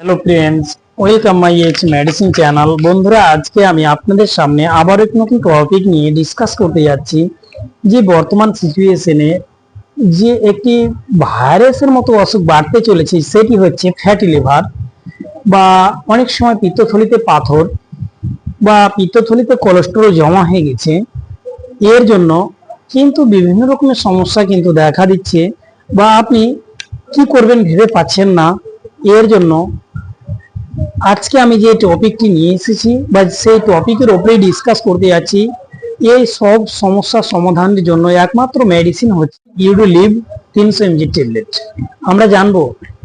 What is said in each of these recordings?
Hello friends, welcome my H medicine channel. বন্ধুরা, আজকে আমি আপনাদের সামনে আবার এক নতুন টপিক নিয়ে ডিসকাস করতে যাচ্ছি যে বর্তমান সিচুয়েশনে যে একটি ভাইরাসের মতো অসুখ বাড়তে চলেছে, সেটি হচ্ছে ফ্যাটি লিভার বা অনেক সময় পিত্তথলিতে পাথর বা পিত্তথলিতে কোলেস্টেরল জমা হয়ে গেছে। এর জন্য কিন্তু বিভিন্ন রকমের সমস্যা কিন্তু দেখা দিচ্ছে বা আপনি কি করবেন ভেবে পাচ্ছেন না। এর জন্য আজকে আমি যে টপিকটি নিয়ে এসেছি বা সেই টপিকের উপরেই ডিসকাস করতে যাচ্ছি। এই সব সমস্যার সমাধানের জন্য একমাত্র মেডিসিন হচ্ছে ইউডোলিভ 300 mg ট্যাবলেট। আমরা জানবো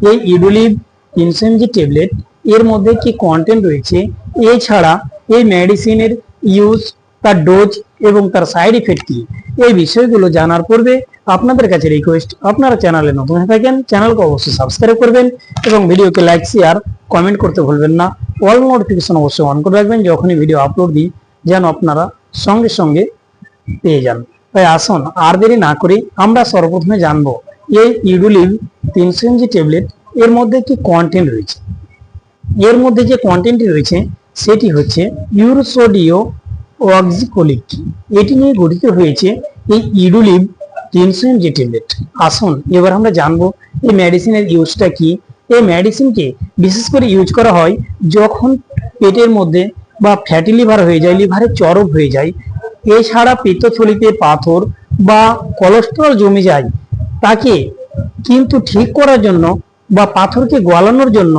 এই ইউডোলিভ 300 mg ট্যাবলেট এর মধ্যে কি কন্টেন্ট রয়েছে, এছাড়া এই মেডিসিনের ইউজ, তার ডোজ এবং তার সাইড ইফেক্ট কি, এই বিষয়গুলো জানার পূর্বে আপনাদের কাছে রিকোয়েস্ট, আপনারা চ্যানেলে নতুন হয়ে থাকেন চ্যানেলকে অবশ্যই সাবস্ক্রাইব করবেন এবং ভিডিওকে লাইক, শেয়ার, কমেন্ট করতে ভুলবেন না। অল নোটিফিকেশন অবশ্যই অন করে রাখবেন, যখনই ভিডিও আপলোড দিই যেন আপনারা সঙ্গে সঙ্গে পেয়ে যান। তাই আসুন আর দেরি না করে আমরা সর্বপ্রথমে জানবো এই ইউডোলিভ 300 mg ট্যাবলেট এর মধ্যে কি কন্টেন্ট রয়েছে। এর মধ্যে যে কন্টেন্টটি রয়েছে সেটি হচ্ছে ইউরোসোডিও অক্সিকোলিক। এটি নিয়ে গঠিত হয়েছে এই ইউডোলিভ 300 mg ট্যাবলেট। আসুন এবার আমরা জানবো এই মেডিসিনের ইউজটা কি। এই মেডিসিনকে বিশেষ করে ইউজ করা হয় যখন পেটের মধ্যে বা ফ্যাটি লিভার হয়ে যায়, লিভারে চর্বি হয়ে যায়, এছাড়া পিত্তথলিতে পাথর বা কোলেস্টেরল জমে যায়, তাকে কিন্তু ঠিক করার জন্য বা পাথরকে গলানোর জন্য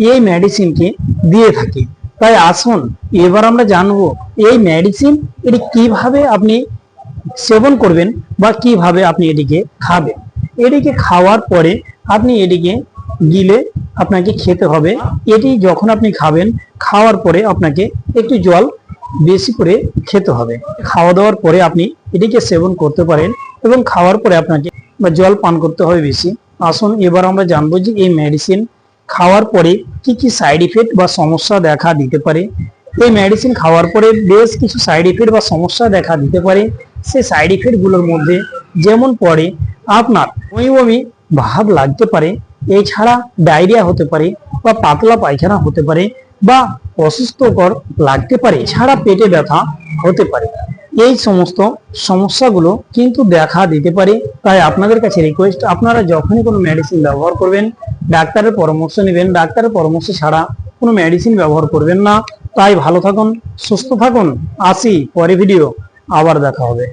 এই মেডিসিনকে দিয়ে থাকে। তাই আসুন এবার আমরা জানবো এই মেডিসিন এটি কিভাবে আপনি সেবন করবেন বা কিভাবে আপনি এটিকে খাবেন। এটিকে খাওয়ার পরে আপনি এটিকে গিলে আপনাকে খেতে হবে। এটি যখন আপনি খাবেন, খাওয়ার পরে আপনাকে একটু জল বেশি করে খেতে হবে। খাওয়া দাওয়ার পরে আপনি এটিকে সেবন করতে পারেন এবং খাওয়ার পরে আপনাকে জল পান করতে হবে বেশি। আসুন এবার আমরা জানবো যে এই মেডিসিন খাওয়ার পরে কি কি সাইড ইফেক্ট বা সমস্যা দেখা দিতে পারে। এই মেডিসিন খাওয়ার পরে বেশ কিছু সাইড ইফেক্ট বা সমস্যা দেখা দিতে পারে। সেই সাইড ইফেক্ট গুলোর মধ্যে যেমন পড়ে আপনার বমি বমি ভাব লাগতে পারে, এছাড়া ডায়রিয়া হতে পারে বা পাতলা পায়খানা হতে পারে বা অসুস্থকর লাগতে পারে, এছাড়া পেটে ব্যথা হতে পারে। এই সমস্ত সমস্যাগুলো কিন্তু দেখা দিতে পারে। তাই আপনাদের কাছে রিকোয়েস্ট, আপনারা যখনই কোনো মেডিসিন ব্যবহার করবেন ডাক্তারের পরামর্শ নেবেন। ডাক্তারের পরামর্শ ছাড়া কোনো মেডিসিন ব্যবহার করবেন না। তাই ভালো থাকুন, সুস্থ থাকুন। আসি পরে ভিডিও আবার দেখা হবে।